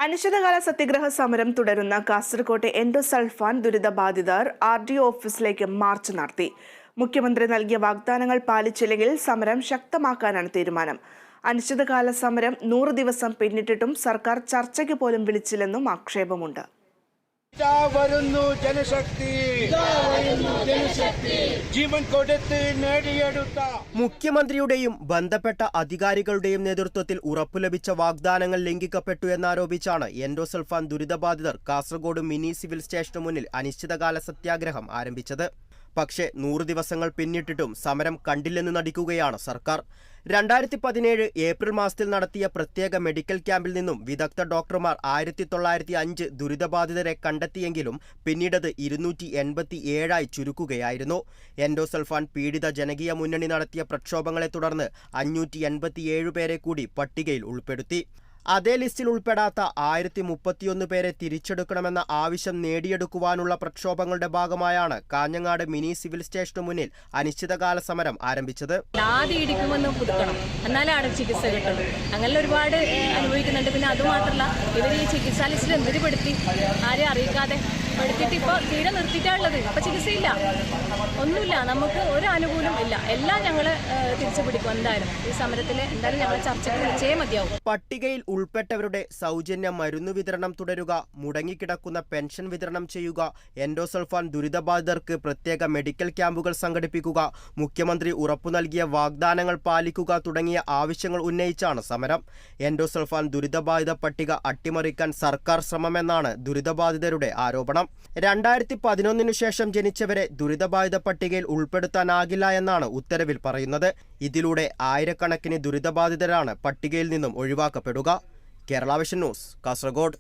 അനിശ്ചിതകാല സത്യഗ്രഹ സമരം തുടരുന്ന കാസർകോട്ടെ എൻഡോസൾഫാൻ ദുരിതബാധിതർ RDO ഓഫീസിലേക്ക് മാർച്ച് നടത്തി. മുഖ്യമന്ത്രി നൽകിയ വാഗ്ദാനങ്ങൾ പാലിച്ചില്ലെങ്കിൽ സമരം ശക്തമാക്കാനാണ് തീരുമാനം. അനിശ്ചിതകാല സമരം 100 ദിവസം പിന്നിട്ടിട്ടും സർക്കാർ ചർച്ചയ്ക്ക് പോലും വിളിച്ചില്ലെന്നും ആക്ഷേപമുണ്ട്. മുഖ്യമന്ത്രിയുടെയും ബന്ധപ്പെട്ട അധികാരികളുടെയും നേതൃത്വത്തിൽ ഉറപ്പുലഭിച്ച വാഗ്ദാനങ്ങൾ ലംഘിക്കപ്പെട്ടു എന്നാരോപിച്ചാണ് എൻഡോസൾഫാൻ ദുരിതബാധിതർ കാസർഗോഡ് മിനി സിവിൽ സ്റ്റേഷനു മുന്നിൽ അനിശ്ചിതകാല സത്യാഗ്രഹം ആരംഭിച്ചത്. പക്ഷേ 100 ദിവസങ്ങൾ പിന്നിട്ടിട്ടും സമരം കണ്ടില്ലെന്ന് നടിക്കുകയാണ് സർക്കാർ. 2017 ഏപ്രിൽ മാസത്തിൽ നടത്തിയ പ്രത്യേക മെഡിക്കൽ ക്യാമ്പിൽ നിന്നും വിദഗ്ധ ഡോക്ടർമാർ 1905 ദുരിതബാധിതരെ കണ്ടെത്തിയെങ്കിലും പിന്നീടത് 287 ചുരുക്കുകയായിരുന്നു. എൻഡോസൾഫാൻ പീഡിത ജനകീയ മുന്നണി നടത്തിയ പ്രക്ഷോഭങ്ങളെ തുടർന്ന് 587 പേരെ കൂടി പട്ടികയിൽ ഉൾപ്പെടുത്തി. അതേ ലിസ്റ്റിൽ ഉൾപ്പെടാത്ത 1031 പേരെ തിരിച്ചെടുക്കണമെന്ന ആവശ്യം നേടിയെടുക്കുവാനുള്ള പ്രക്ഷോഭങ്ങളുടെ ഭാഗമായാണ് കാഞ്ഞങ്ങാട് മിനി സിവിൽ സ്റ്റേഷനു മുന്നിൽ അനിശ്ചിതകാല സമരം ആരംഭിച്ചത്. എന്നാലാണ് ചികിത്സ കിട്ടുന്നത്. അങ്ങനെ ഒരുപാട് അനുഭവിക്കുന്നുണ്ട്. പിന്നെ അതുമാത്രമല്ല, ഇവർ ഈ ചികിത്സാ ലിസ്റ്റിൽ എന്തിനുപെടുത്തി ആരെയും അറിയിക്കാതെ പെടുത്തിയിട്ട് ഇപ്പോൾ തീരെ നിർത്തിയിട്ടുള്ളത്. അപ്പോൾ ചികിത്സയില്ല, ഒന്നുമില്ല, നമുക്ക് ഒരു അനുകൂലം ഇല്ല. എല്ലാം ഞങ്ങൾ തിരിച്ചു പിടിക്കും. എന്തായാലും ഈ സമരത്തിൽ എന്തായാലും ഞങ്ങൾ ചർച്ചയ്ക്ക് വിളിച്ചേ മതിയാവും. പട്ടികയിൽ ഉൾപ്പെട്ടവരുടെ സൗജന്യ മരുന്ന് വിതരണം തുടരുക, മുടങ്ങിക്കിടക്കുന്ന പെൻഷൻ വിതരണം ചെയ്യുക, എൻഡോസൾഫാൻ ദുരിതബാധിതർക്ക് പ്രത്യേക മെഡിക്കൽ ക്യാമ്പുകൾ സംഘടിപ്പിക്കുക, മുഖ്യമന്ത്രി ഉറപ്പു നൽകിയ വാഗ്ദാനങ്ങൾ പാലിക്കുക തുടങ്ങിയ ആവശ്യങ്ങൾ ഉന്നയിച്ചാണ് സമരം. എൻഡോസൾഫാൻ ദുരിതബാധിത പട്ടിക അട്ടിമറിക്കാൻ സർക്കാർ ശ്രമമെന്നാണ് ദുരിതബാധിതരുടെ ആരോപണം. 2011 ശേഷം ജനിച്ചവരെ ദുരിതബാധിത പട്ടികയിൽ ഉൾപ്പെടുത്താനാകില്ല എന്നാണ് ഉത്തരവിൽ പറയുന്നത്. ഇതിലൂടെ ആയിരക്കണക്കിന് ദുരിതബാധിതരാണ് പട്ടികയിൽ നിന്നും ഒഴിവാക്കപ്പെടുക. Kerala vision news, Kasaragod.